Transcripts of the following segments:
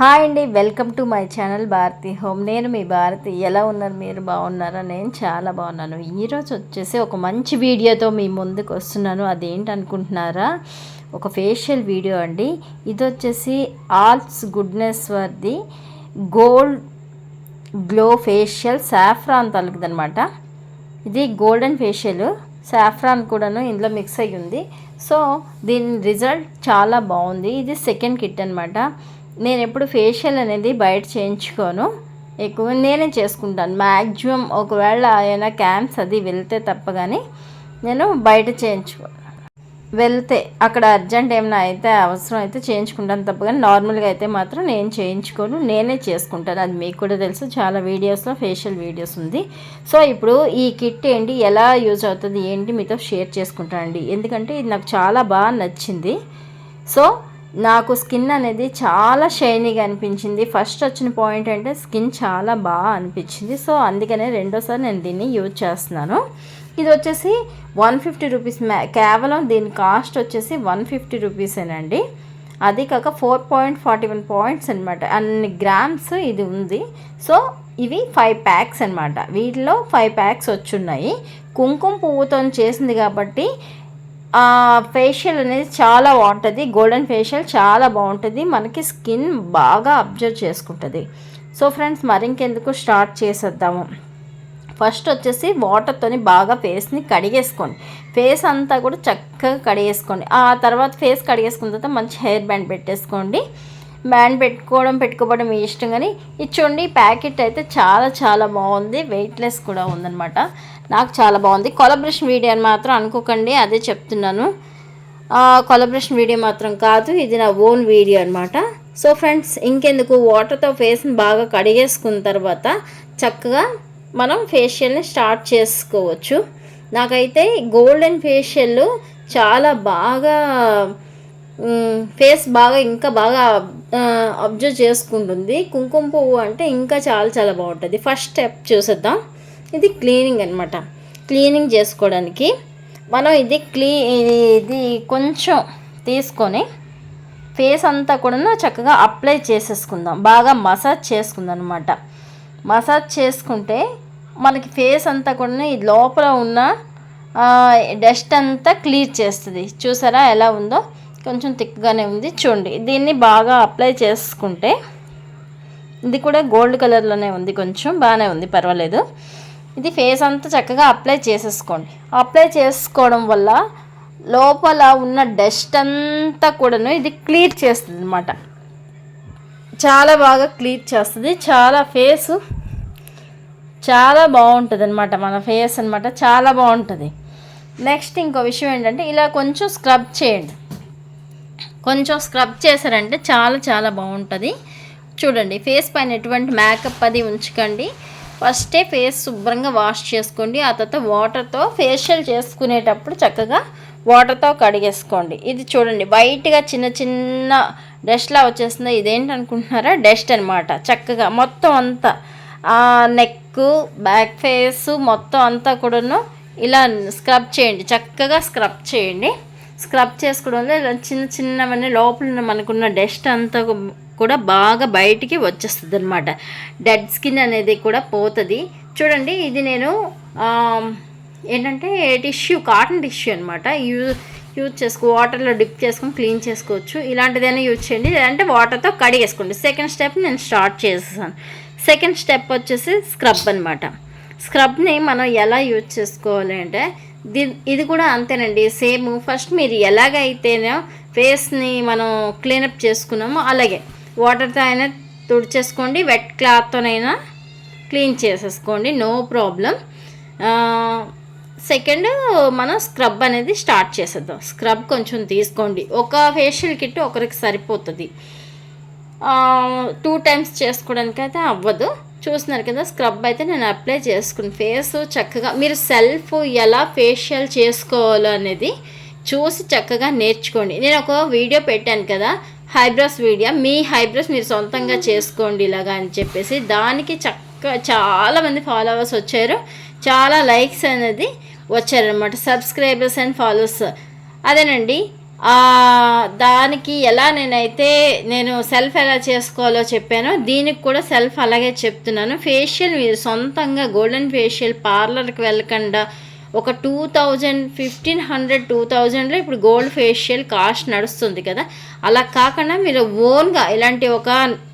Hi అండి, welcome to my channel Bharathi home. నేను మీ భారతి. ఎలా ఉన్నారు? మీరు బాగున్నారా? నేను చాలా బాగున్నాను. ఈరోజు వచ్చేసి ఒక మంచి వీడియోతో మీ ముందుకు వస్తున్నాను. అదేంటనుకుంటున్నారా? ఒక ఫేషియల్ వీడియో అండి. ఇది వచ్చేసి ఆల్స్ గుడ్నెస్ వర్ది గోల్డ్ గ్లో ఫేషియల్ సాఫ్రాన్ తలుగుదనమాట. ఇది గోల్డెన్ ఫేషియల్, సాఫ్రాన్ కూడాను ఇందులో మిక్స్ అయ్యి ఉంది. సో దీని రిజల్ట్ చాలా బాగుంది. ఇది సెకండ్ కిట్ అనమాట. నేను ఎప్పుడు ఫేషియల్ అనేది బయట చేయించుకోను, ఎక్కువ నేనే చేసుకుంటాను. మ్యాక్సిమం ఒకవేళ ఏమైనా క్యాంప్స్ అది వెళ్తే తప్ప కానీ నేను బయట చేయించుకోను. వెళ్తే అక్కడ అర్జెంట్ ఏమైనా అయితే అవసరం అయితే చేయించుకుంటాను తప్ప కానీ నార్మల్గా అయితే మాత్రం నేను చేయించుకోను, నేనే చేసుకుంటాను. అది మీకు కూడా తెలుసు, చాలా వీడియోస్లో ఫేషియల్ వీడియోస్ ఉంది. సో ఇప్పుడు ఈ కిట్ ఏంటి, ఎలా యూజ్ అవుతుంది ఏంటి మీతో షేర్ చేసుకుంటానండి. ఎందుకంటే ఇది నాకు చాలా బాగా నచ్చింది. సో నాకు స్కిన్ అనేది చాలా షైనీగా అనిపించింది. ఫస్ట్ వచ్చిన పాయింట్ అంటే స్కిన్ చాలా బాగా అనిపించింది. సో అందుకనే రెండోసారి నేను దీన్ని యూజ్ చేస్తున్నాను. ఇది వచ్చేసి 150 రూపీస్, కేవలం దీని కాస్ట్ వచ్చేసి 150 రూపీసేనండి. అది కాక 4.41 పాయింట్స్ అనమాట, అన్ని గ్రామ్స్ ఇది ఉంది. సో ఇవి 5 ప్యాక్స్ అనమాట. వీటిలో 5 ప్యాక్స్ వచ్చున్నాయి. కుంకుమ పువ్వుతో చేసింది కాబట్టి ఫేషియల్ అనేది చాలా బాగుంటుంది. గోల్డెన్ ఫేషియల్ చాలా బాగుంటుంది, మనకి స్కిన్ బాగా అబ్జర్వ్ చేసుకుంటుంది. సో ఫ్రెండ్స్, మరింకెందుకు స్టార్ట్ చేసేద్దాము. ఫస్ట్ వచ్చేసి వాటర్తోని బాగా ఫేస్ని కడిగేసుకోండి. ఫేస్ అంతా కూడా చక్కగా కడిగేసుకోండి. ఆ తర్వాత ఫేస్ కడిగేసుకున్న తర్వాత మంచి హెయిర్ బ్యాండ్ పెట్టేసుకోండి. బ్యాండ్ పెట్టుకోవడం మీ ఇష్టం. కానీ ఇచ్చోండి, ప్యాకెట్ అయితే చాలా చాలా బాగుంది, వెయిట్లెస్ కూడా ఉందన్నమాట. నాకు చాలా బాగుంది. కొలాబరేషన్ వీడియో అని మాత్రం అనుకోకండి, అదే చెప్తున్నాను. కొలాబరేషన్ వీడియో మాత్రం కాదు, ఇది నా ఓన్ వీడియో అనమాట. సో ఫ్రెండ్స్, ఇంకెందుకు, వాటర్తో ఫేస్ని బాగా కడిగేసుకున్న తర్వాత చక్కగా మనం ఫేషియల్ని స్టార్ట్ చేసుకోవచ్చు. నాకైతే గోల్డెన్ ఫేషియల్ చాలా బాగా ఫేస్ ఇంకా బాగా అబ్జర్వ్ చేసుకుంటుంది. కుంకుమ పువ్వు అంటే ఇంకా చాలా చాలా బాగుంటుంది. ఫస్ట్ స్టెప్ చూసేద్దాం. ఇది క్లీనింగ్ అనమాట. క్లీనింగ్ చేసుకోవడానికి మనం ఇది కొంచెం తీసుకొని ఫేస్ అంతా కూడా చక్కగా అప్లై చేసేసుకుందాం. బాగా మసాజ్ చేసుకుందాం అనమాట. మసాజ్ చేసుకుంటే మనకి ఫేస్ అంతా కూడా ఈ లోపల ఉన్న డస్ట్ అంతా క్లియర్ చేస్తుంది. చూసారా ఎలా ఉందో? కొంచెం థిక్గానే ఉంది చూడండి. దీన్ని బాగా అప్లై చేసుకుంటే, ఇది కూడా గోల్డ్ కలర్లోనే ఉంది, కొంచెం బాగానే ఉంది, పర్వాలేదు. ఇది ఫేస్ అంతా చక్కగా అప్లై చేసేసుకోండి. అప్లై చేసుకోవడం వల్ల లోపల ఉన్న డస్ట్ అంతా కూడాను ఇది క్లియర్ చేస్తుంది అనమాట. చాలా బాగా క్లియర్ చేస్తుంది. ఫేసు చాలా బాగుంటుంది అనమాట. మన ఫేస్ అనమాట చాలా బాగుంటుంది. నెక్స్ట్ ఇంకో విషయం ఏంటంటే, ఇలా కొంచెం స్క్రబ్ చేయండి. కొంచెం స్క్రబ్ చేశారంటే చాలా చాలా బాగుంటుంది. చూడండి, ఫేస్ పైన ఎటువంటి మేకప్ అది ఉంచకండి. ఫస్టే ఫేస్ శుభ్రంగా వాష్ చేసుకోండి. ఆ తర్వాత వాటర్తో ఫేషియల్ చేసుకునేటప్పుడు చక్కగా వాటర్తో కడిగేసుకోండి. ఇది చూడండి, వైట్గా చిన్న చిన్న డస్ట్లా వచ్చేస్తుంది. ఇదేంటి అనుకుంటున్నారా? డస్ట్ అనమాట. చక్కగా మొత్తం అంతా నెక్, బ్యాక్ ఫేస్ మొత్తం అంతా కూడాను ఇలా స్క్రబ్ చేయండి. చక్కగా స్క్రబ్ చేయండి. స్క్రబ్ చేసుకోవడం వల్ల చిన్న చిన్నవన్నీ లోపల మనకున్న డస్ట్ అంతా కూడా బాగా బయటికి వచ్చేస్తుంది అనమాట. డెడ్ స్కిన్ అనేది కూడా పోతుంది. చూడండి, ఇది నేను ఏంటంటే కాటన్ టిష్యూ అనమాట. యూజ్ వాటర్లో డిప్ చేసుకొని క్లీన్ చేసుకోవచ్చు. ఇలాంటిదైనా యూజ్ చేయండి, లేదంటే వాటర్తో కడిగేసుకోండి. సెకండ్ స్టెప్ నేను స్టార్ట్ చేసేసాను. సెకండ్ స్టెప్ వచ్చేసి స్క్రబ్ అనమాట. స్క్రబ్ని మనం ఎలా యూజ్ చేసుకోవాలి అంటే, ఇది కూడా అంతేనండి, సేమ్. ఫస్ట్ మీరు ఎలాగైతేనో ఫేస్ని మనం క్లీనప్ చేసుకున్నామో అలాగే వాటర్తో అయినా తుడిచేసుకోండి, వెట్ క్లాత్తోనైనా క్లీన్ చేసేసుకోండి, నో ప్రాబ్లం. సెకండ్ మనం స్క్రబ్ అనేది స్టార్ట్ చేసేద్దాం. స్క్రబ్ కొంచెం తీసుకోండి. ఒక ఫేషియల్ కిట్ ఒకరికి సరిపోతుంది. 2 టైమ్స్ చేసుకోవడానికి అయితే అవ్వదు. చూస్తున్నారు కదా, స్క్రబ్ అయితే నేను అప్లై చేసుకుని ఫేస్ చక్కగా మీరు సెల్ఫ్ ఎలా ఫేషియల్ చేసుకోవాలో అనేది చూసి చక్కగా నేర్చుకోండి. నేను ఒక వీడియో పెట్టాను కదా, హైబ్రోస్ వీడియో. మీ హైబ్రోస్ మీరు సొంతంగా చేసుకోండి ఇలాగా అని చెప్పేసి, దానికి చాలామంది ఫాలోవర్స్ వచ్చారు, చాలా లైక్స్ అనేది వచ్చారనమాట, సబ్స్క్రైబర్స్ అండ్ ఫాలోవర్స్. అదేనండి, దానికి ఎలా నేను సెల్ఫ్ ఎలా చేసుకోవాలో చెప్పానో దీనికి కూడా సెల్ఫ్ అలాగే చెప్తున్నాను. ఫేషియల్ మీరు సొంతంగా గోల్డెన్ ఫేషియల్ పార్లర్కి వెళ్ళకుండా ఒక 1500 2000లో ఇప్పుడు గోల్డ్ ఫేషియల్ కాస్ట్ నడుస్తుంది కదా, అలా కాకుండా మీరు ఓన్గా ఇలాంటి ఒక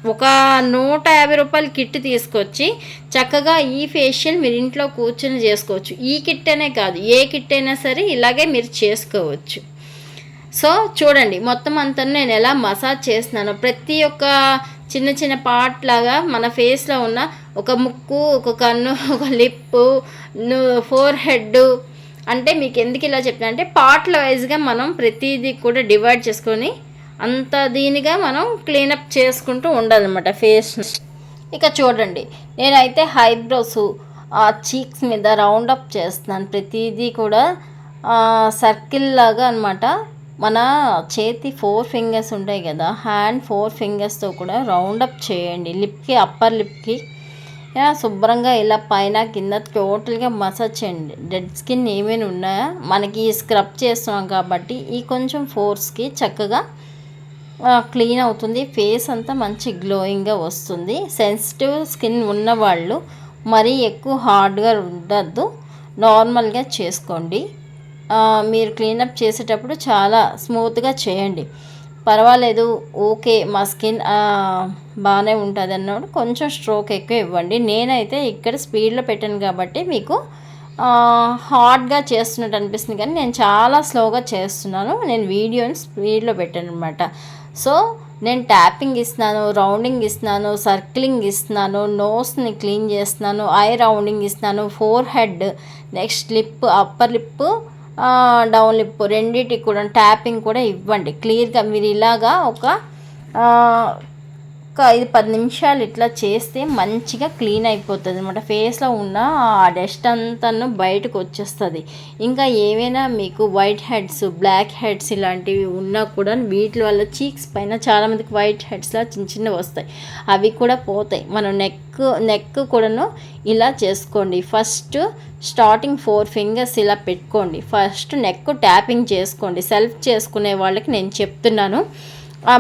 150 రూపాయల కిట్ తీసుకొచ్చి చక్కగా ఈ ఫేషియల్ మీరు ఇంట్లో కూర్చొని చేసుకోవచ్చు. ఈ కిట్ అనే కాదు, ఏ కిట్ అయినా సరే ఇలాగే మీరు చేసుకోవచ్చు. సో చూడండి మొత్తం అంతా నేను ఎలా మసాజ్ చేస్తున్నానో, ప్రతి ఒక్క చిన్న చిన్న పార్ట్ లాగా మన ఫేస్లో ఉన్న ఒక ముక్కు, ఒక కన్ను, ఒక లిప్పు, ఫోర్ హెడ్, అంటే మీకు ఎందుకు ఇలా చెప్తున్నా అంటే పార్ట్ల వైజ్గా మనం ప్రతిదీ కూడా డివైడ్ చేసుకొని అంత దీనిగా మనం క్లీనప్ చేసుకుంటూ ఉండాలన్నమాట ఫేస్. ఇక చూడండి నేనైతే ఐబ్రోస్, చీక్స్ మీద రౌండప్ చేస్తున్నాను. ప్రతిదీ కూడా సర్కిల్ లాగా అనమాట. మన చేతి 4 ఫింగర్స్ ఉంటాయి కదా, హ్యాండ్ 4 ఫింగర్స్తో కూడా రౌండప్ చేయండి. లిప్కి, అప్పర్ లిప్కి శుభ్రంగా ఇలా పైన కింద టోటల్గా మసాజ్ చేయండి. డెడ్ స్కిన్ ఏమైనా ఉన్నాయా, మనకి స్క్రబ్ చేస్తున్నాం కాబట్టి ఈ కొంచెం ఫోర్స్కి చక్కగా క్లీన్ అవుతుంది. ఫేస్ అంతా మంచి గ్లోయింగ్గా వస్తుంది. సెన్సిటివ్ స్కిన్ ఉన్నవాళ్ళు మరీ ఎక్కువ హార్డ్గా ఉండద్దు, నార్మల్గా చేసుకోండి. మీరు క్లీనప్ చేసేటప్పుడు చాలా స్మూత్గా చేయండి. పర్వాలేదు, ఓకే మా స్కిన్ బాగానే ఉంటుంది అన్నప్పుడు కొంచెం స్ట్రోక్ ఎక్కువ ఇవ్వండి. నేనైతే ఇక్కడ స్పీడ్లో పెట్టాను కాబట్టి మీకు హార్డ్గా చేస్తున్నట్టు అనిపిస్తుంది, కానీ నేను చాలా స్లోగా చేస్తున్నాను. నేను వీడియోని స్పీడ్లో పెట్టాను అనమాట. సో నేను ట్యాపింగ్ ఇస్తున్నాను, రౌండింగ్ ఇస్తున్నాను, సర్కిలింగ్ ఇస్తున్నాను, నోస్ని క్లీన్ చేస్తున్నాను, ఐ రౌండింగ్ ఇస్తున్నాను, four head, next lip, upper lip, down lip రెండింటికి కూడా ట్యాపింగ్ కూడా ఇవ్వండి క్లియర్గా. మీరు ఇలాగా ఒక 5-10 నిమిషాలు ఇట్లా చేస్తే మంచిగా క్లీన్ అయిపోతుంది అనమాట. ఫేస్లో ఉన్న ఆ డస్ట్ అంతా బయటకు వచ్చేస్తుంది. ఇంకా ఏవైనా మీకు వైట్ హెడ్స్, బ్లాక్ హెడ్స్ ఇలాంటివి ఉన్నా కూడా వీటి వల్ల చీక్స్ పైన చాలామందికి వైట్ హెడ్స్లా చిన్న చిన్నవి వస్తాయి, అవి కూడా పోతాయి. మనం నెక్ కూడాను ఇలా చేసుకోండి. ఫస్ట్ స్టార్టింగ్ 4 ఫింగర్స్ ఇలా పెట్టుకోండి. ఫస్ట్ నెక్ ట్యాపింగ్ చేసుకోండి. సెల్ఫ్ చేసుకునే వాళ్ళకి నేను చెప్తున్నాను,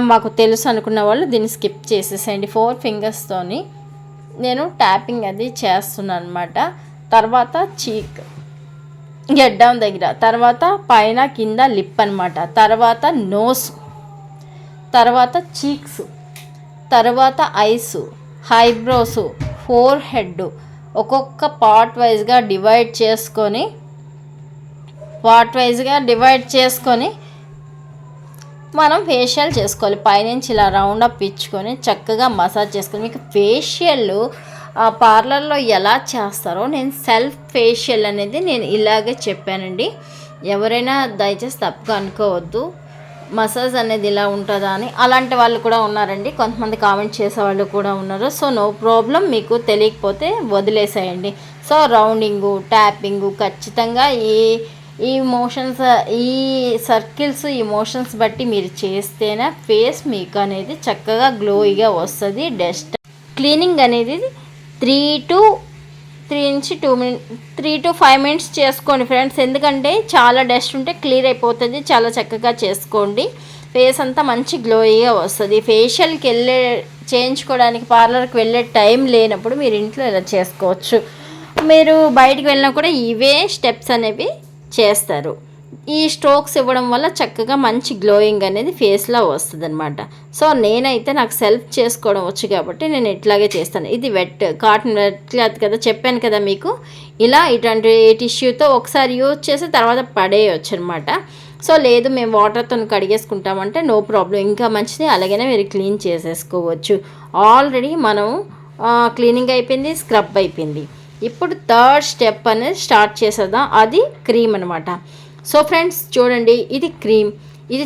మాకు తెలుసు అనుకున్న వాళ్ళు దీన్ని స్కిప్ చేసేసేయండి. 4 ఫింగర్స్తోని నేను ట్యాపింగ్ అది చేస్తున్నాను అనమాట. తర్వాత చీక్, గెడ్డం దగ్గర, తర్వాత పైన కింద లిప్ అనమాట, తర్వాత నోస్, తర్వాత చీక్స్, తర్వాత ఐస్, ఐబ్రోస్, ఫోర్ హెడ్, ఒక్కొక్క పార్ట్ వైజ్గా డివైడ్ చేసుకొని మనం ఫేషియల్ చేసుకోవాలి. పైనుంచి ఇలా రౌండప్ ఇచ్చుకొని చక్కగా మసాజ్ చేసుకొని, మీకు ఫేషియల్ పార్లర్లో ఎలా చేస్తారో నేను సెల్ఫ్ ఫేషియల్ అనేది నేను ఇలాగే చెప్పానండి. ఎవరైనా దయచేసి తప్పుగా అనుకోవద్దు, మసాజ్ అనేది ఇలా ఉంటుందా అని. అలాంటి వాళ్ళు కూడా ఉన్నారండి, కొంతమంది కామెంట్ చేసేవాళ్ళు కూడా ఉన్నారు. సో నో ప్రాబ్లం, మీకు తెలియకపోతే వదిలేసేయండి. సో రౌండింగు, ట్యాపింగు ఖచ్చితంగా ఈ మోషన్స్, ఈ సర్కిల్స్, ఈ మోషన్స్ బట్టి మీరు చేస్తేనే ఫేస్ మీకు అనేది చక్కగా గ్లోయిగా వస్తుంది. డస్ట్ క్లీనింగ్ అనేది 3 to 5 మినిట్స్ చేసుకోండి ఫ్రెండ్స్, ఎందుకంటే చాలా డస్ట్ ఉంటే క్లియర్ అయిపోతుంది. చాలా చక్కగా చేసుకోండి, ఫేస్ అంతా మంచి గ్లోయిగా వస్తుంది. ఫేషియల్కి చేయించుకోవడానికి పార్లర్కి వెళ్ళే టైం లేనప్పుడు మీరు ఇంట్లో ఇలా చేసుకోవచ్చు. మీరు బయటికి వెళ్ళినా కూడా ఇవే స్టెప్స్ అనేవి చేస్తారు. ఈ స్ట్రోక్స్ ఇవ్వడం వల్ల చక్కగా మంచి గ్లోయింగ్ అనేది ఫేస్లో వస్తుంది అనమాట. సో నేనైతే నాకు సెల్ఫ్ చేసుకోవడం వచ్చు కాబట్టి నేను ఇట్లాగే చేస్తాను. ఇది కాటన్ వెట్ క్లాత్ కదా, చెప్పాను కదా మీకు. ఇలా ఇటువంటి టిష్యూతో ఒకసారి యూజ్ చేసి తర్వాత పడేయచ్చు అనమాట. సో లేదు మేము వాటర్తో కడిగేసుకుంటామంటే నో ప్రాబ్లం, ఇంకా మంచిది. అలాగనే మీరు క్లీన్ చేసేసుకోవచ్చు. ఆల్రెడీ మనం క్లీనింగ్ అయిపోయింది, స్క్రబ్ అయిపోయింది. ఇప్పుడు 3rd స్టెప్ అనేది స్టార్ట్ చేసేద్దాం, అది క్రీమ్ అనమాట. సో ఫ్రెండ్స్ చూడండి, ఇది క్రీమ్. ఇది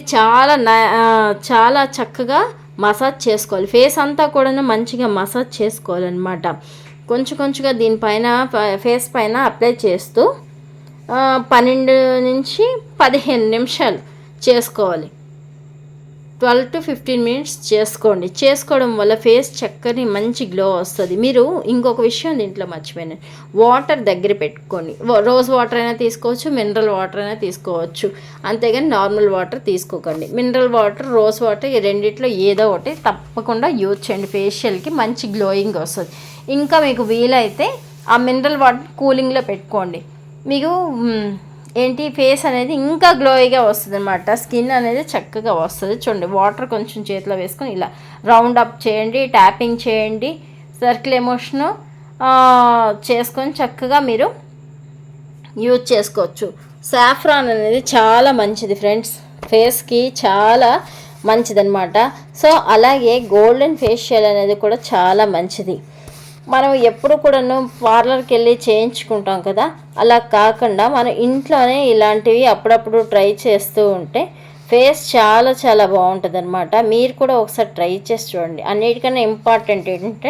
చాలా చక్కగా మసాజ్ చేసుకోవాలి. ఫేస్ అంతా కూడా మంచిగా మసాజ్ చేసుకోవాలన్నమాట. కొంచెంగా దీనిపైన ఫేస్ పైన అప్లై చేస్తూ 12 నుంచి 15 నిమిషాలు చేసుకోవాలి. 12 to 15 మినిట్స్ చేసుకోవడం వల్ల ఫేస్ చక్కని మంచి గ్లో వస్తుంది. మీరు ఇంకొక విషయం దీంట్లో మర్చిపోయాను, వాటర్ దగ్గర పెట్టుకొని, రోజ్ వాటర్ అయినా తీసుకోవచ్చు, మినరల్ వాటర్ అయినా తీసుకోవచ్చు, అంతేగాని నార్మల్ వాటర్ తీసుకోకండి. మినరల్ వాటర్, రోజ్ వాటర్ ఈ రెండిట్లో ఏదో ఒకటి తప్పకుండా యూజ్ చేయండి, ఫేషియల్కి మంచి గ్లోయింగ్ వస్తుంది. ఇంకా మీకు వీలైతే ఆ మినరల్ వాటర్ కూలింగ్లో పెట్టుకోండి, మీకు ఏంటి ఫేస్ అనేది ఇంకా గ్లోయిగా వస్తుంది అనమాట, స్కిన్ అనేది చక్కగా వస్తుంది. చూడండి, వాటర్ కొంచెం చేతిలో వేసుకొని ఇలా రౌండ్ అప్ చేయండి, ట్యాపింగ్ చేయండి, సర్కిల్ ఎమోషను చేసుకొని చక్కగా మీరు యూజ్ చేసుకోవచ్చు. సాఫ్రాన్ అనేది చాలా మంచిది ఫ్రెండ్స్, ఫేస్కి చాలా మంచిదన్నమాట. సో అలాగే గోల్డెన్ ఫేషియల్ అనేది కూడా చాలా మంచిది. మనం ఎప్పుడు కూడాను పార్లర్కి వెళ్ళి చేయించుకుంటాం కదా, అలా కాకుండా మనం ఇంట్లోనే ఇలాంటివి అప్పుడప్పుడు ట్రై చేస్తూ ఉంటే ఫేస్ చాలా చాలా బాగుంటుంది అనమాట. మీరు కూడా ఒకసారి ట్రై చేసి చూడండి. అన్నిటికన్నా ఇంపార్టెంట్ ఏంటంటే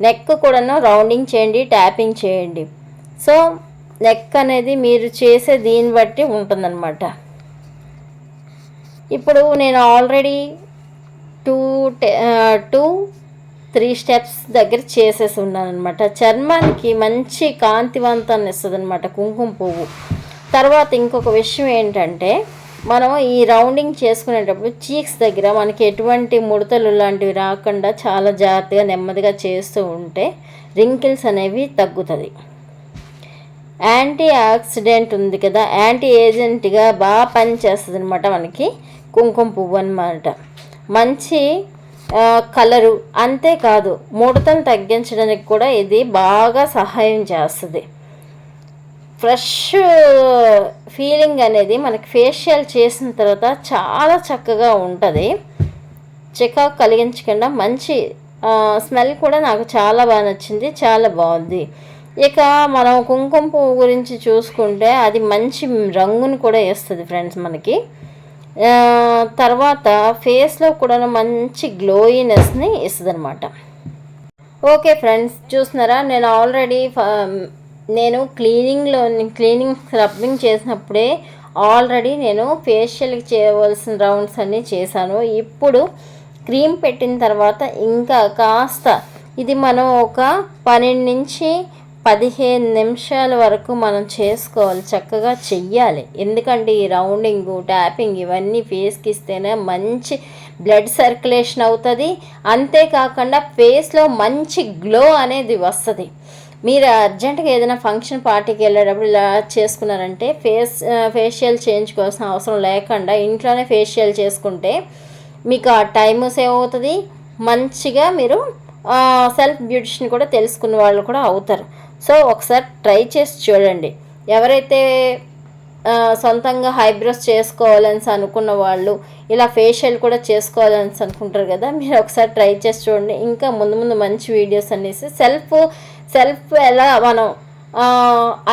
నెక్ కూడాను రౌండింగ్ చేయండి, ట్యాపింగ్ చేయండి. సో నెక్ అనేది మీరు చేసే దీన్ని బట్టి ఉంటుందన్నమాట. ఇప్పుడు నేను ఆల్రెడీ 2-3 స్టెప్స్ దగ్గర చేసేసి ఉన్నాను అనమాట. చర్మానికి మంచి కాంతివంతాన్ని ఇస్తుంది అనమాట కుంకుమ పువ్వు. తర్వాత ఇంకొక విషయం ఏంటంటే, మనం ఈ రౌండింగ్ చేసుకునేటప్పుడు చీక్స్ దగ్గర మనకి ఎటువంటి ముడతలు లాంటివి రాకుండా చాలా జాగ్రత్తగా నెమ్మదిగా చేస్తూ ఉంటే రింకిల్స్ అనేవి తగ్గుతుంది. యాంటీ ఆక్సిడెంట్ ఉంది కదా, యాంటీ ఏజెంట్గా బాగా పనిచేస్తుంది అనమాట మనకి కుంకుమ పువ్వు అనమాట. మంచి కలరు, అంతేకాదు ముడతను తగ్గించడానికి కూడా ఇది బాగా సహాయం చేస్తుంది. ఫ్రెష్ ఫీలింగ్ అనేది మనకి ఫేషియల్ చేసిన తర్వాత చాలా చక్కగా ఉంటుంది, చికాకు కలిగించకుండా మంచి స్మెల్ కూడా నాకు చాలా బాగా నచ్చింది, చాలా బాగుంది. ఇక మనం కుంకుమ పువ్వు గురించి చూసుకుంటే అది మంచి రంగును కూడా వేస్తుంది ఫ్రెండ్స్ మనకి. తర్వాత ఫేస్లో కూడా మంచి గ్లోయినెస్ని ఇస్తుంది అనమాట. ఓకే ఫ్రెండ్స్, చూస్తున్నారా, నేను ఆల్రెడీ క్లీనింగ్ స్క్రబ్బింగ్ చేసినప్పుడే ఆల్రెడీ నేను ఫేషియల్కి చేయవలసిన రౌండ్స్ అన్నీ చేశాను. ఇప్పుడు క్రీమ్ పెట్టిన తర్వాత ఇంకా కాస్త ఇది మనం ఒక 12 నుంచి 15 నిమిషాల వరకు మనం చేసుకోవాలి, చక్కగా చెయ్యాలి. ఎందుకంటే ఈ రౌండింగ్, ట్యాపింగ్ ఇవన్నీ ఫేస్కి ఇస్తేనే మంచి బ్లడ్ సర్క్యులేషన్ అవుతుంది. అంతేకాకుండా ఫేస్లో మంచి గ్లో అనేది వస్తుంది. మీరు అర్జెంటుగా ఏదైనా ఫంక్షన్ పార్టీకి వెళ్ళేటప్పుడు ఇలా చేసుకున్నారంటే ఫేషియల్ చేయించుకోవాల్సిన అవసరం లేకుండా ఇంట్లోనే ఫేషియల్ చేసుకుంటే మీకు ఆ టైము సేవ్ అవుతుంది. మంచిగా మీరు సెల్ఫ్ బ్యూటిషియన్ కూడా తెలుసుకున్న వాళ్ళు కూడా అవుతారు. సో ఒకసారి ట్రై చేసి చూడండి. ఎవరైతే సొంతంగా హైబ్రోస్ చేసుకోవాలని అనుకున్న వాళ్ళు ఇలా ఫేషియల్ కూడా చేసుకోవాలని అనుకుంటారు కదా, మీరు ఒకసారి ట్రై చేసి చూడండి. ఇంకా ముందు మంచి వీడియోస్ అనేసి సెల్ఫ్ ఎలా మనం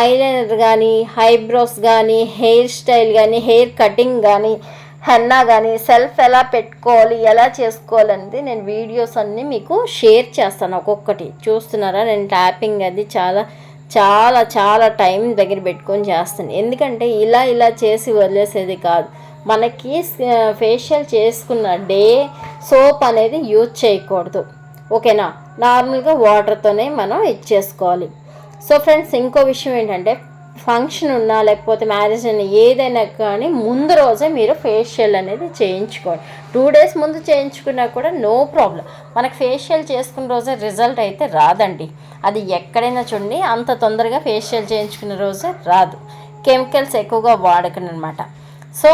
ఐలైనర్ కానీ, హైబ్రోస్ కానీ, హెయిర్ స్టైల్ కానీ, హెయిర్ కటింగ్ కానీ, హెన్నా కానీ సెల్ఫ్ ఎలా పెట్టుకోవాలి, ఎలా చేసుకోవాలనేది నేను వీడియోస్ అన్నీ మీకు షేర్ చేస్తాను. ఒక్కొక్కటి చూస్తున్నారా, నేను ట్యాపింగ్ అది చాలా చాలా చాలా టైం దగ్గర పెట్టుకొని చేస్తాను. ఎందుకంటే ఇలా చేసి వదిలేసేది కాదు. మనకి ఫేషియల్ చేసుకున్న డే సోప్ అనేది యూజ్ చేయకూడదు, ఓకేనా. నార్మల్గా వాటర్తోనే మనం ఇచ్చేసుకోవాలి. సో ఫ్రెండ్స్, ఇంకో విషయం ఏంటంటే, ఫంక్షన్ ఉన్నా లేకపోతే మ్యారేజ్ అయినా ఏదైనా కానీ ముందు రోజే మీరు ఫేషియల్ అనేది చేయించుకోండి. 2 days ముందు చేయించుకున్నా కూడా నో ప్రాబ్లం. మనకు ఫేషియల్ చేసుకున్న రోజే రిజల్ట్ అయితే రాదండి. అది ఎక్కడైనా చూడండి, అంత తొందరగా ఫేషియల్ చేయించుకున్న రోజే రాదు. కెమికల్స్ ఎక్కువగా వాడకండి అనమాట. సో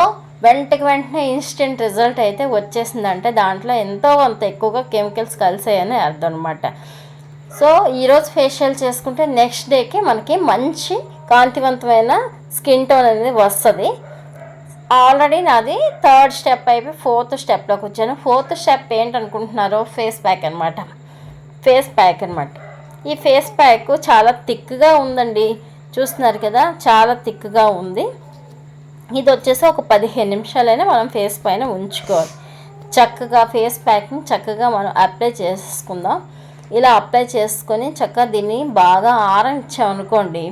వెంటనే ఇన్స్టెంట్ రిజల్ట్ అయితే వచ్చేసిందంటే దాంట్లో ఎంతో కొంత ఎక్కువగా కెమికల్స్ కలిసాయని అర్థం అనమాట. సో ఈరోజు ఫేషియల్ చేసుకుంటే నెక్స్ట్ డేకి మనకి మంచి కాంతివంతమైన స్కిన్ టోన్ అనేది వస్తుంది. ఆల్రెడీ నాది 3rd స్టెప్ అయిపోయి 4th స్టెప్లోకి వచ్చాను. 4th స్టెప్ ఏంటనుకుంటున్నారో, ఫేస్ ప్యాక్ అనమాట. ఈ ఫేస్ ప్యాక్ చాలా థిక్గా ఉందండి, చూస్తున్నారు కదా, చాలా థిక్గా ఉంది. ఇది వచ్చేసి ఒక 15 నిమిషాలైనా మనం ఫేస్ పైన ఉంచుకోవాలి. చక్కగా ఫేస్ ప్యాక్ని చక్కగా మనం అప్లై చేసుకుందాం. ఇలా అప్లై చేసుకొని చక్కగా దీన్ని బాగా ఆరనిచ్చామనుకోండి,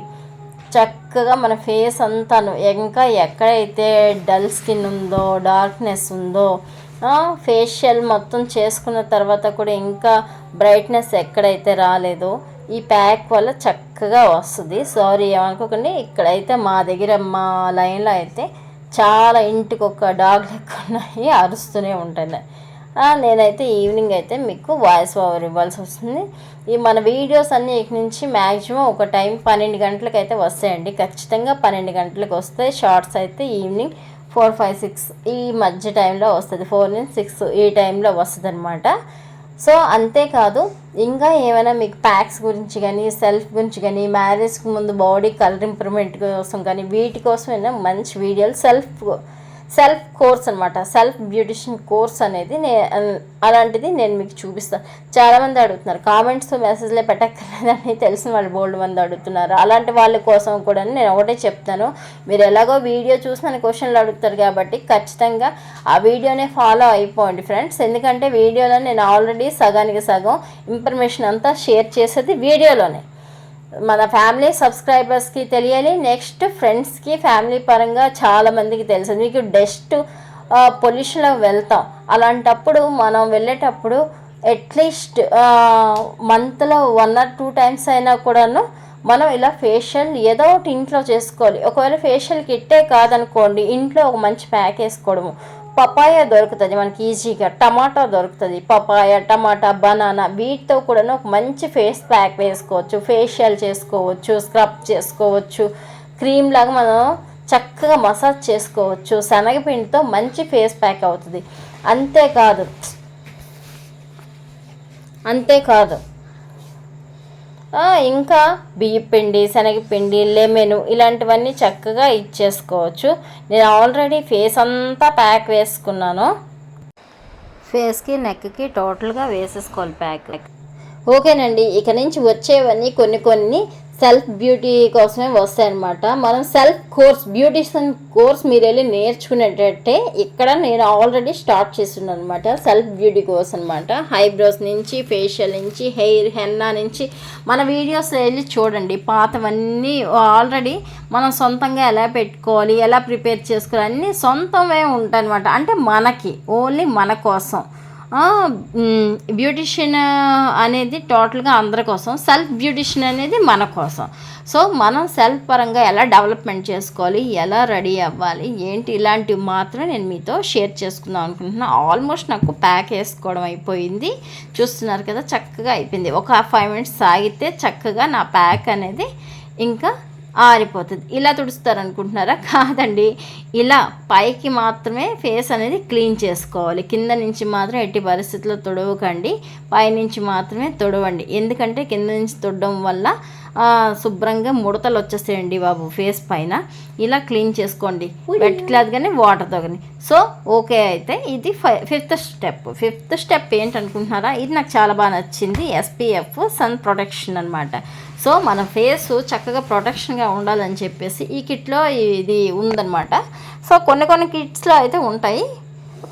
చక్కగా మన ఫేస్ అంతాను ఇంకా ఎక్కడైతే డల్ స్కిన్ ఉందో, డార్క్నెస్ ఉందో, ఫేషియల్ మొత్తం చేసుకున్న తర్వాత కూడా ఇంకా బ్రైట్నెస్ ఎక్కడైతే రాలేదో ఈ ప్యాక్ వల్ల చక్కగా వస్తుంది. సారీ ఏమనుకోకండి, ఇక్కడైతే మా దగ్గర మా లైన్లో అయితే చాలా ఇంటికి ఒక డాగ్ లెక్క ఉన్నాయి, అరుస్తూనే ఉంటాయి. నేనైతే ఈవినింగ్ అయితే మీకు వాయిస్ ఓవర్ ఇవ్వాల్సి వస్తుంది. ఈ మన వీడియోస్ అన్నీ ఇక నుంచి మ్యాక్సిమం ఒక టైం 12 గంటలకు అయితే వస్తాయండి. ఖచ్చితంగా 12 గంటలకు వస్తాయి. షార్ట్స్ అయితే ఈవినింగ్ 4, 5, 6 ఈ మధ్య టైంలో వస్తుంది. 4 నుంచి 6 ఈ టైంలో వస్తుంది అనమాట. సో అంతేకాదు ఇంకా ఏమైనా మీకు ప్యాక్స్ గురించి కానీ సెల్ఫ్ గురించి కానీ మ్యారేజ్కి ముందు బాడీ కలర్ ఇంప్రూవ్మెంట్ కోసం కానీ వీటి కోసమైనా మంచి వీడియోలు సెల్ఫ్ కోర్స్ అనమాట. సెల్ఫ్ బ్యూటిషియన్ కోర్స్ అనేది అలాంటిది నేను మీకు చూపిస్తాను. చాలామంది అడుగుతున్నారు, కామెంట్స్ మెసేజ్లే పెట్టక్కర్లేదని తెలిసిన వాళ్ళు బోల్డ్ మంది అడుగుతున్నారు. అలాంటి వాళ్ళ కోసం కూడా నేను ఒకటే చెప్తాను, మీరు ఎలాగో వీడియో చూసి నన్ను క్వశ్చన్లు అడుగుతారు కాబట్టి ఖచ్చితంగా ఆ వీడియోనే ఫాలో అయిపోండి ఫ్రెండ్స్. ఎందుకంటే వీడియోలో నేను ఆల్రెడీ సగానికి సగం ఇన్ఫర్మేషన్ అంతా షేర్ చేసేది వీడియోలోనే. మన ఫ్యామిలీ సబ్స్క్రైబర్స్కి తెలియాలి, నెక్స్ట్ ఫ్రెండ్స్కి ఫ్యామిలీ పరంగా చాలామందికి తెలుసు. మీకు డస్ట్ పొల్యూషన్లో వెళ్తాం, అలాంటప్పుడు మనం వెళ్ళేటప్పుడు అట్లీస్ట్ మంత్లో 1 or 2 times అయినా కూడాను మనం ఇలా ఫేషియల్ ఏదో ఒకటి ఇంట్లో చేసుకోవాలి. ఒకవేళ ఫేషియల్ కిట్టే కాదనుకోండి, ఇంట్లో ఒక మంచి ప్యాక్ వేసుకోవడము. పపాయ దొరుకుతుంది మనకి ఈజీగా, టమాటా దొరుకుతుంది, పపాయ, టమాటా, బనానా, వీటితో కూడా ఒక మంచి ఫేస్ ప్యాక్ వేసుకోవచ్చు, ఫేషియల్ చేసుకోవచ్చు, స్క్రబ్ చేసుకోవచ్చు, క్రీమ్ లాగా మనం చక్కగా మసాజ్ చేసుకోవచ్చు. శనగపిండితో మంచి ఫేస్ ప్యాక్ అవుతుంది. అంతేకాదు ఇంకా బియ్యపిండి, శనగపిండి, లెమన్ ఇలాంటివన్నీ చక్కగా ఇచ్చేసుకోవచ్చు. నేను ఆల్రెడీ ఫేస్ అంతా ప్యాక్ వేసుకున్నాను. ఫేస్కి నెక్కి టోటల్గా వేసేసుకోవాలి ప్యాక్. ఓకేనండి, ఇక నుంచి వచ్చేవన్నీ కొన్ని సెల్ఫ్ బ్యూటీ కోసమే వస్తాయన్నమాట. మనం సెల్ఫ్ కోర్స్ బ్యూటిషియన్ కోర్స్ మీరు వెళ్ళి నేర్చుకునేటట్టే ఇక్కడ నేను ఆల్రెడీ స్టార్ట్ చేస్తున్నాను అనమాట. సెల్ఫ్ బ్యూటీ కోర్స్ అనమాట. ఐబ్రోస్ నుంచి, ఫేషియల్ నుంచి, హెయిర్ హెన్నా నుంచి మన వీడియోస్ వెళ్ళి చూడండి. పాతవన్నీ ఆల్రెడీ మనం సొంతంగా ఎలా పెట్టుకోవాలి, ఎలా ప్రిపేర్ చేసుకోవాలి అన్నీ సొంతమే ఉంటాయి అనమాట. అంటే మనకి ఓన్లీ మన కోసం. బ్యూటిషియన్ అనేది టోటల్గా అందరి కోసం, సెల్ఫ్ బ్యూటిషియన్ అనేది మన కోసం. సో మనం సెల్ఫ్ పరంగా ఎలా డెవలప్మెంట్ చేసుకోవాలి, ఎలా రెడీ అవ్వాలి ఏంటి, ఇలాంటివి మాత్రం నేను మీతో షేర్ చేసుకుందాం అనుకుంటున్నాను. ఆల్మోస్ట్ నాకు ప్యాక్ వేసుకోవడం అయిపోయింది, చూస్తున్నారు కదా, చక్కగా అయిపోయింది. ఒక 5 minutes సాగితే చక్కగా నా ప్యాక్ అనేది ఇంకా ఆరిపోతుంది. ఇలా తుడుస్తారనుకుంటున్నారా? కాదండి, ఇలా పైకి మాత్రమే ఫేస్ అనేది క్లీన్ చేసుకోవాలి. కింద నుంచి మాత్రం ఎట్టి పరిస్థితుల్లో తుడవకండి, పైనుంచి మాత్రమే తుడవండి. ఎందుకంటే కింద నుంచి తుడడం వల్ల శుభ్రంగా ముడతలు వచ్చేస్తాయండి బాబు ఫేస్ పైన. ఇలా క్లీన్ చేసుకోండి వెట్ క్లాత్ కానీ వాటర్తో కానీ. సో ఓకే, అయితే ఇది ఫిఫ్త్ స్టెప్ ఏంటనుకుంటున్నారా? ఇది నాకు చాలా బాగా నచ్చింది. SPF సన్ ప్రొటెక్షన్ అనమాట. సో మన ఫేస్ చక్కగా ప్రొటెక్షన్గా ఉండాలని చెప్పేసి ఈ కిట్లో ఇది ఉందన్నమాట. సో కొన్ని కిట్స్లో అయితే ఉంటాయి,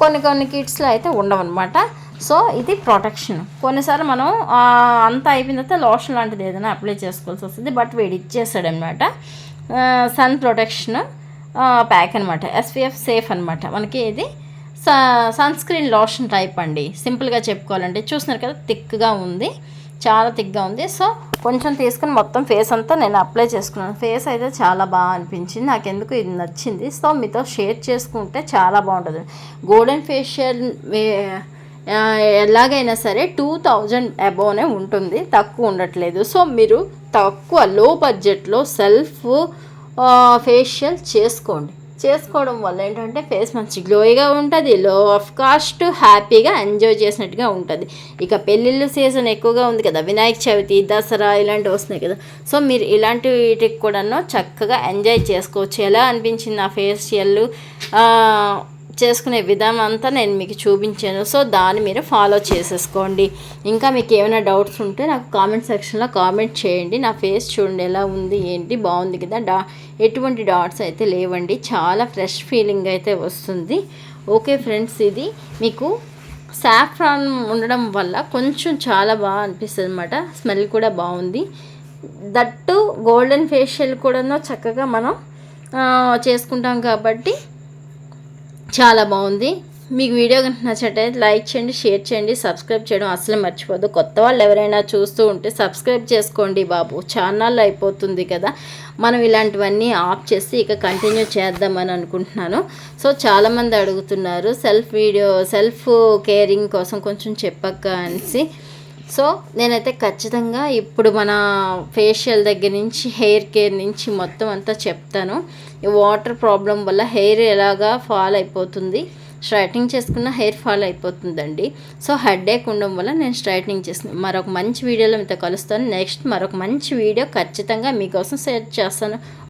కొన్ని కిట్స్లో అయితే ఉండవన్నమాట. సో ఇది ప్రొటెక్షన్. కొన్నిసార్లు మనం అంతా అయిపోయిన తర్వాత లోషన్ లాంటిది ఏదైనా అప్లై చేసుకోవాల్సి వస్తుంది. బట్ వీడు ఇచ్చేసాడనమాట సన్ ప్రొటెక్షన్ ప్యాక్ అనమాట. SPF సేఫ్ అనమాట. మనకి ఇది సన్ స్క్రీన్ లోషన్ టైప్ అండి, సింపుల్గా చెప్పుకోవాలంటే. చూస్తున్నారు కదా, థిక్గా ఉంది, చాలా థిక్గా ఉంది. సో కొంచెం తీసుకుని మొత్తం ఫేస్ అంతా నేను అప్లై చేసుకున్నాను. ఫేస్ అయితే చాలా బాగా అనిపించింది, నాకెందుకు ఇది నచ్చింది. సో మీతో షేర్ చేసుకుంటే చాలా బాగుంటుంది. గోల్డెన్ ఫేషియల్ ఎలాగైనా సరే 2000 అబోవ్నే ఉంటుంది, తక్కువ ఉండట్లేదు. సో మీరు తక్కువ లో బడ్జెట్లో సెల్ఫ్ ఫేషియల్ చేసుకోవడం వల్ల ఏంటంటే ఫేస్ మంచి గ్లోయిగా ఉంటుంది, లో ఆఫ్ కాస్ట్, హ్యాపీగా ఎంజాయ్ చేసినట్టుగా ఉంటుంది. ఇక పెళ్ళిళ్ళు సీజన్ ఎక్కువగా ఉంది కదా, వినాయక చవితి, దసరా ఇలాంటివి వస్తున్నాయి కదా. సో మీరు ఇలాంటి వీటికి కూడాను చక్కగా ఎంజాయ్ చేసుకోవచ్చు. ఎలా అనిపించింది నా ఫేషియల్ చేసుకునే విధానం అంతా నేను మీకు చూపించాను. సో దాన్ని మీరు ఫాలో చేసేసుకోండి. ఇంకా మీకు ఏమైనా డౌట్స్ ఉంటే నాకు కామెంట్ సెక్షన్లో కామెంట్ చేయండి. నా ఫేస్ చూడండి ఎలా ఉంది, ఏంటి, బాగుంది కదా, ఎటువంటి డాట్స్ అయితే లేవండి, చాలా ఫ్రెష్ ఫీలింగ్ అయితే వస్తుంది. ఓకే ఫ్రెండ్స్, ఇది మీకు సాఫ్రాన్ ఉండడం వల్ల కొంచెం చాలా బాగా అనిపిస్తుంది అనమాట. స్మెల్ కూడా బాగుంది. దట్టు గోల్డెన్ ఫేషియల్ కూడా చక్కగా మనం చేసుకుంటాం కాబట్టి చాలా బాగుంది. మీకు వీడియో కనుక నచ్చినట్టయితే లైక్ చేయండి, షేర్ చేయండి, సబ్స్క్రైబ్ చేయడం అసలు మర్చిపోద్దు. కొత్త వాళ్ళు ఎవరైనా చూస్తూ ఉంటే సబ్స్క్రైబ్ చేసుకోండి బాబు, ఛానల్ అయిపోతుంది కదా. మనం ఇలాంటివన్నీ ఆఫ్ చేసి ఇక కంటిన్యూ చేద్దామని అనుకుంటున్నాను. సో చాలామంది అడుగుతున్నారు సెల్ఫ్ కేరింగ్ కోసం కొంచెం చెప్పక్క అనేసి. సో నేనైతే ఖచ్చితంగా ఇప్పుడు మన ఫేషియల్ దగ్గర నుంచి హెయిర్ కేర్ నుంచి మొత్తం అంతా చెప్తాను. ఈ వాటర్ ప్రాబ్లం వల్ల హెయిర్ ఎలాగా ఫాల్ అయిపోతుంది, స్ట్రైట్నింగ్ చేసుకున్న హెయిర్ ఫాల్ అయిపోతుందండి. సో హెడేక్ ఉండడం వల్ల నేను స్ట్రైట్నింగ్ చేస్తున్నాను. మరొక మంచి వీడియోలో మీతో కలుస్తాను. నెక్స్ట్ మరొక మంచి వీడియో ఖచ్చితంగా మీకోసం షేర్ చేస్తాను.